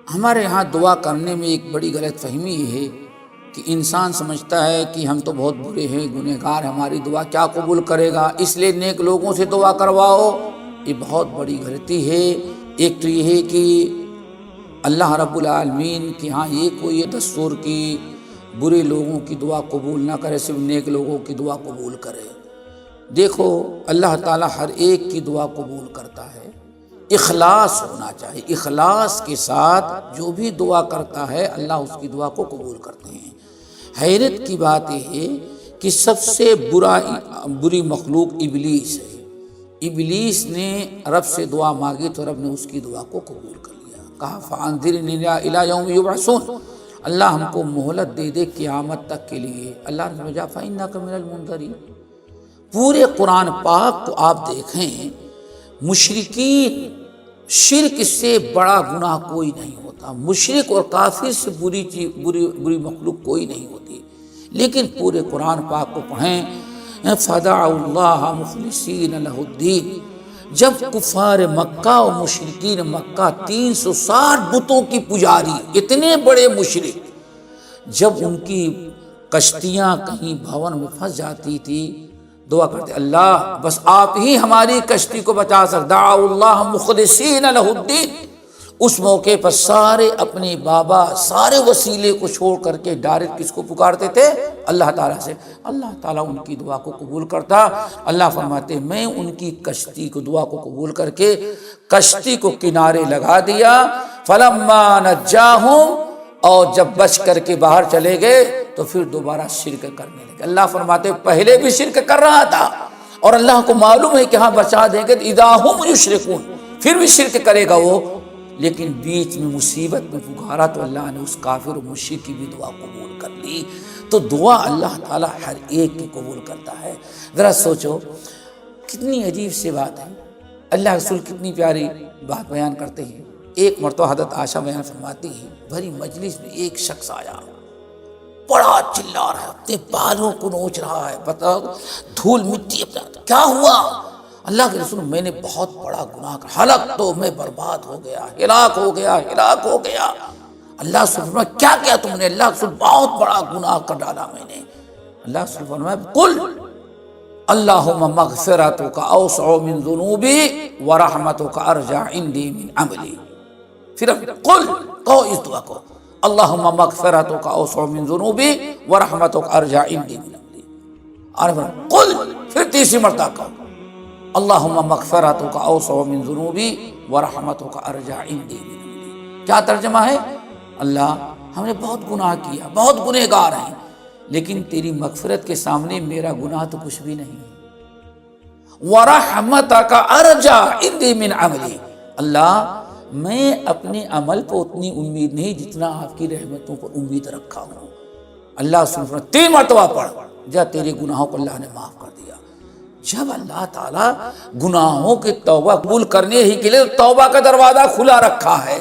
ہمارے ہاں دعا کرنے میں ایک بڑی غلط فہمی یہ ہے کہ انسان سمجھتا ہے کہ ہم تو بہت برے ہیں، گنہگار، ہماری دعا کیا قبول کرے گا، اس لیے نیک لوگوں سے دعا کرواؤ۔ یہ بہت بڑی غلطی ہے۔ ایک تو یہ ہے کہ اللہ رب العالمین کے ہاں یہ کوئی دستور کی برے لوگوں کی دعا قبول نہ کرے، صرف نیک لوگوں کی دعا قبول کرے۔ دیکھو اللہ تعالیٰ ہر ایک کی دعا قبول کرتا ہے، اخلاص ہونا چاہیے۔ اخلاص کے ساتھ جو بھی دعا کرتا ہے اللہ اس کی دعا کو قبول کرتے ہیں۔ حیرت کی بات یہ ہے کہ سب سے بری مخلوق ابلیس ہے۔ ابلیس نے رب سے دعا مانگی تو رب نے اس کی دعا کو قبول کر لیا، کہا فَأَنذِرْنِی إِلَىٰ یَوْمِ یُبْعَثُونَ، اللہ ہم کو مہلت دے دے قیامت تک کے لیے۔ اللہ نے سمجھا فَإِنَّکَ مِنَ الْمُنذَرِینَ۔ پورے قرآن پاک کو آپ دیکھیں، مشرکین، شرک سے بڑا گناہ کوئی نہیں ہوتا، مشرک اور کافر سے بری مخلوق کوئی نہیں ہوتی، لیکن پورے قرآن پاک کو پڑھیں، فَدَعَوُا اللَّهَ مُخْلِصِينَ لَهُ الدِّينَ، جب کفار مکہ و مشرکین مکہ 360 بتوں کی پجاری، اتنے بڑے مشرک، جب ان کی کشتیاں کہیں بھون میں پھنس جاتی تھی، دعا کرتے اللہ بس آپ ہی ہماری کشتی کو بچا سکتے، دعوا اللہ مخلصین لہ الدین۔ اس موقع پر سارے اپنے بابا، سارے وسیلے کو چھوڑ کر کے ڈائریکٹ کس کو پکارتے تھے؟ اللہ تعالیٰ سے۔ اللہ تعالیٰ ان کی دعا کو قبول کرتا۔ اللہ فرماتے میں ان کی کشتی کو، دعا کو قبول کر کے کشتی کو کنارے لگا دیا، فلما نجاہم، اور جب بچ کر کے باہر چلے گئے تو پھر دوبارہ شرک کرنے لگے۔ اللہ فرماتے پہلے بھی شرک کر رہا تھا اور اللہ کو معلوم ہے کہ ہاں بچا دیں گے، اذا ہم یشرکون، پھر بھی شرک کرے گا وہ، لیکن بیچ میں مصیبت میں پکارا تو اللہ نے اس کافر و مشرک کی بھی دعا قبول کر لی۔ تو دعا اللہ تعالیٰ ہر ایک کی قبول کرتا ہے۔ ذرا سوچو کتنی عجیب سی بات ہے، اللہ رسول کتنی پیاری بات بیان کرتے ہیں۔ ایک مرتبہ حضرت عائشہ بیان فرماتی ہے، بھری مجلس میں ایک شخص آیا، بڑا چلا رہا ہے، اپنے بالوں کو نوچ رہا ہے، بتاؤ دھول مٹی اپنا، کیا ہوا؟ اللہ کے رسول میں نے بہت بڑا گناہ کر، ہلاک تو میں برباد ہو گیا، ہلاک ہو گیا، ہلاک ہو گیا۔ اللہ سے فرمایا کیا کیا تم نے؟ اللہ رسول بہت بڑا گناہ کر ڈالا میں نے۔ اللہ سے فرمایا قل اللہم مغفرتک اوسع من ذنوبی ورحمتک ارجع عندی من عملی۔ پھر قل، کہو اس دعا کو، اللہم مغفرتک اوسع من ذنوبی ورحمتک ارجع عندی من عملی۔ اور قل، پھر تیسری مرتبہ کہو، اللہم مغفرتک اوسع من ذنوبی ورحمتک ارجع عندی من عملی۔ کیا ترجمہ ہے؟ اللہ ہم نے بہت گناہ کیا، بہت گنہگار ہیں، لیکن تیری مغفرت کے سامنے میرا گناہ تو کچھ بھی نہیں ہے۔ وَرَحْمَتَكَ أَرْجَعُ عِنْدِي مِنْ عَمْلِي، اللہ میں اپنے عمل پر اتنی امید نہیں جتنا آپ کی رحمتوں پر امید رکھا ہوں۔ اللہ سن 3 مرتبہ پڑھ، جا تیرے گناہوں کو اللہ نے معاف کر دیا۔ جب اللہ تعالیٰ گناہوں کی توبہ قبول کرنے ہی کے لیے توبہ کا دروازہ کھلا رکھا ہے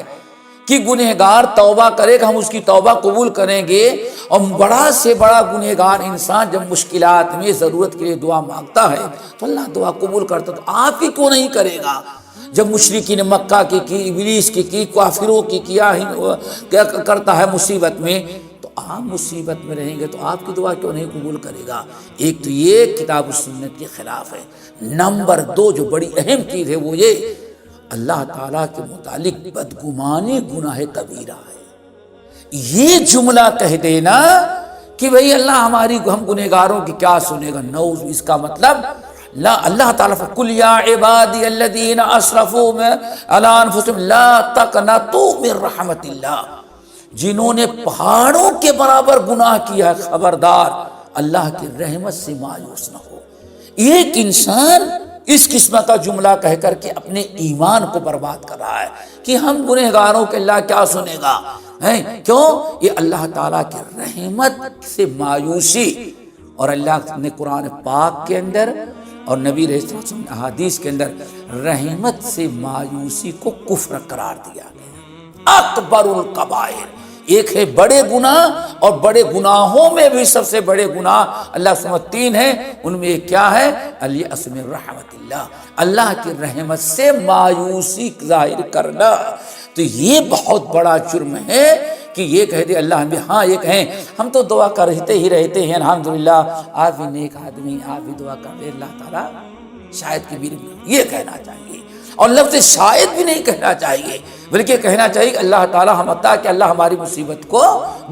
کہ گنہگار توبہ کرے گا، ہم اس کی توبہ قبول کریں گے۔ اور بڑا سے بڑا گنہگار انسان جب مشکلات میں ضرورت کے لیے دعا مانگتا ہے تو اللہ دعا قبول کرتا، تو آپ کی کیوں نہیں کرے گا؟ جب مشرکین مکہ کی ابلیس کی کافروں کی کیا کرتا ہے مصیبت میں، تو آپ مصیبت میں رہیں گے تو آپ کی دعا کیوں نہیں قبول کرے گا؟ ایک تو یہ کتاب و سنت کے خلاف ہے۔ نمبر 2 جو بڑی اہم چیز ہے وہ یہ، اللہ تعالیٰ کے متعلق بدگمانی گناہ کبیرہ ہے۔ یہ جملہ کہہ دینا کہ بھئی اللہ ہم گنہگاروں کی کیا سنے گا، نعوذ، اس کا مطلب لا، اللہ تعالیٰ قُلْ يَا عِبَادِيَ الَّذِينَ أَسْرَفُوا عَلَىٰ أَنفُسِهِمْ لَا تَقْنَطُوا مِن رَحْمَتِ اللَّهِ، جنہوں نے پہاڑوں کے برابر گناہ کیا ہے، خبردار اللہ کی رحمت سے مایوس نہ ہو۔ ایک انسان اس قسم کا جملہ کہہ کر کے اپنے ایمان کو برباد کر رہا ہے کہ ہم گنہگاروں کے اللہ کیا سنے گا، کیوں؟ یہ اللہ تعالیٰ کی رحمت سے مایوسی، اور اللہ نے قرآن پاک کے اندر اور نبی علیہ السلام احادیث کے اندر رحمت سے مایوسی کو کفر قرار دیا گیا۔ اکبر الکبائر، ایک ہے بڑے گناہ، اور بڑے گناہوں میں بھی سب سے بڑے گناہ اللہ سمجھ 3 ہیں، ان میں کیا ہے؟ الیأس من رحمت اللہ، اللہ کی رحمت سے مایوسی ظاہر کرنا۔ تو یہ بہت بڑا جرم ہے کہ یہ کہہ دے اللہ ہمیں، ہاں یہ کہیں ہم تو دعا کرتے ہی رہتے ہیں الحمدللہ، آپ بھی نیک آدمی، آپ بھی دعا کر دے اللہ تعالیٰ شاید کبھی یہ کہنا چاہیے، اور لفظ شاید بھی نہیں کہنا چاہیے، بلکہ کہنا چاہیے کہ اللہ تعالیٰ ہم عطا کہ اللہ ہماری مصیبت کو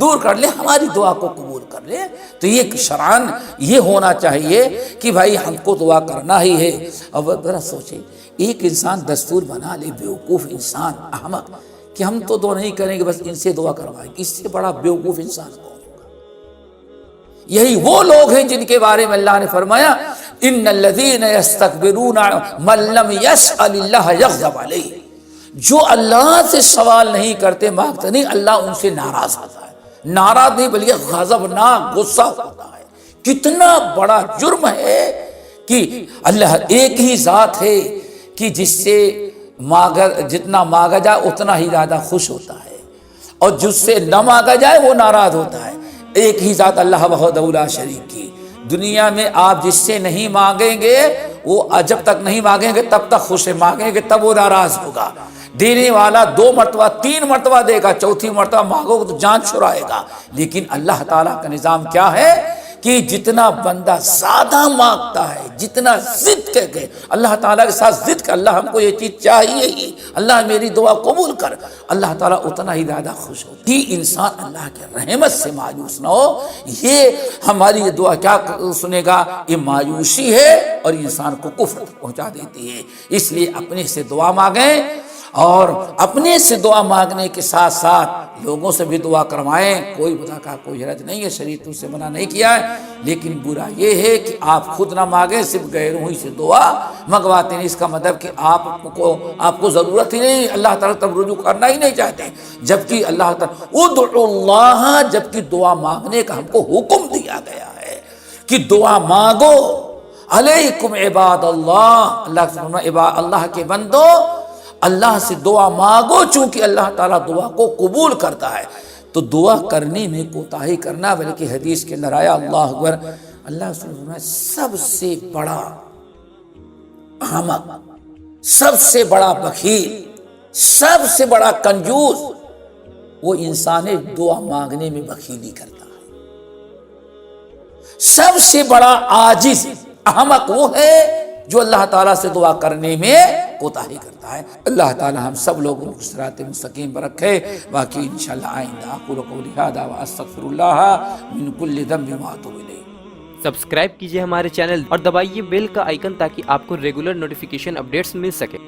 دور کر لے، ہماری دعا کو قبول کر لے۔ تو یہ شرعاً یہ ہونا چاہیے کہ بھائی ہم کو دعا کرنا ہی ہے۔ اور ذرا سوچے، ایک انسان دستور بنا لے، بیوقوف انسان، احمق، کہ ہم تو دعا نہیں کریں گے، بس ان سے دعا کروائیں گے، اس سے بڑا بیوقوف انسان کون ہوگا؟ یہی وہ لوگ ہیں جن کے بارے میں اللہ نے فرمایا ان الذین یستکبرون من لم یسأل اللہ یغضب علیہ، جو اللہ سے سوال نہیں کرتے، مانگتے نہیں، اللہ ان سے ناراض ہوتا ہے، ناراض نہیں بلکہ غضبناک، غصہ ہوتا ہے۔ کتنا بڑا جرم ہے کہ اللہ ایک ہی ذات ہے کہ جس سے جتنا مانگا جائے اتنا ہی زیادہ خوش ہوتا ہے، اور جس سے نہ مانگا جائے وہ ناراض ہوتا ہے۔ ایک ہی ذات اللہ وحدہ لا شریک کی، دنیا میں آپ جس سے نہیں مانگیں گے وہ جب تک نہیں مانگیں گے تب تک خوش ہے، مانگیں گے تب وہ ناراض ہوگا۔ دینے والا 2 مرتبہ 3 مرتبہ دے گا، چوتھی مرتبہ مانگو گے تو جان چھڑائے گا۔ لیکن اللہ تعالیٰ کا نظام کیا ہے کہ جتنا بندہ زیادہ مانگتا ہے، جتنا ضد کر کے اللہ تعالیٰ کے ساتھ ضد کر، اللہ ہم کو یہ چیز چاہیے ہی، اللہ میری دعا قبول کر، اللہ تعالیٰ اتنا ہی زیادہ خوش ہو کہ انسان اللہ کے رحمت سے مایوس نہ ہو۔ یہ ہماری یہ دعا کیا سنے گا؟ یہ مایوسی ہے اور انسان کو کفر پہنچا دیتی ہے۔ اس لیے اپنے سے دعا مانگیں، اور اپنے سے دعا مانگنے کے ساتھ ساتھ لوگوں سے بھی دعا کروائیں۔ کوئی بتا کا کوئی حرج نہیں ہے، شریعت سے منع نہیں کیا ہے، لیکن برا یہ ہے کہ آپ خود نہ مانگیں، صرف غیروں ہی سے دعا منگواتے ہیں۔ اس کا مطلب کہ آپ کو ضرورت ہی نہیں، اللہ تعالیٰ تب رجوع کرنا ہی نہیں چاہتے، جبکہ اللہ تعالیٰ ادعوا اللہ، جبکہ دعا مانگنے کا ہم کو حکم دیا گیا ہے کہ دعا مانگو۔ علیکم عباد اللہ، اللہ کے بندو اللہ سے دعا مانگو، چونکہ اللہ تعالیٰ دعا کو قبول کرتا ہے۔ تو دعا کرنے میں کوتاہی کرنا، بلکہ حدیث کے اندر آیا اللہ اکبر، اللہ سبحانہ سب سے بڑا احمق، سب سے بڑا بخیل، سب سے بڑا کنجوس وہ انسان دعا مانگنے میں بخیلی کرتا ہے۔ سب سے بڑا عاجز احمق وہ ہے جو اللہ تعالیٰ سے دعا کرنے میں کوتاہی کرتا ہے۔ اللہ تعالیٰ ہم سب لوگوں کو صراط مستقیم پر رکھے۔ باقی انشاءاللہ آئندہ اقول قولی ھذا واستغفر اللہ من کل ذنب واتوب الیہ۔ سبسکرائب کیجئے ہمارے چینل اور دبائیے بیل کا آئیکن تاکہ آپ کو ریگولر نوٹیفیکیشن اپڈیٹس مل سکے۔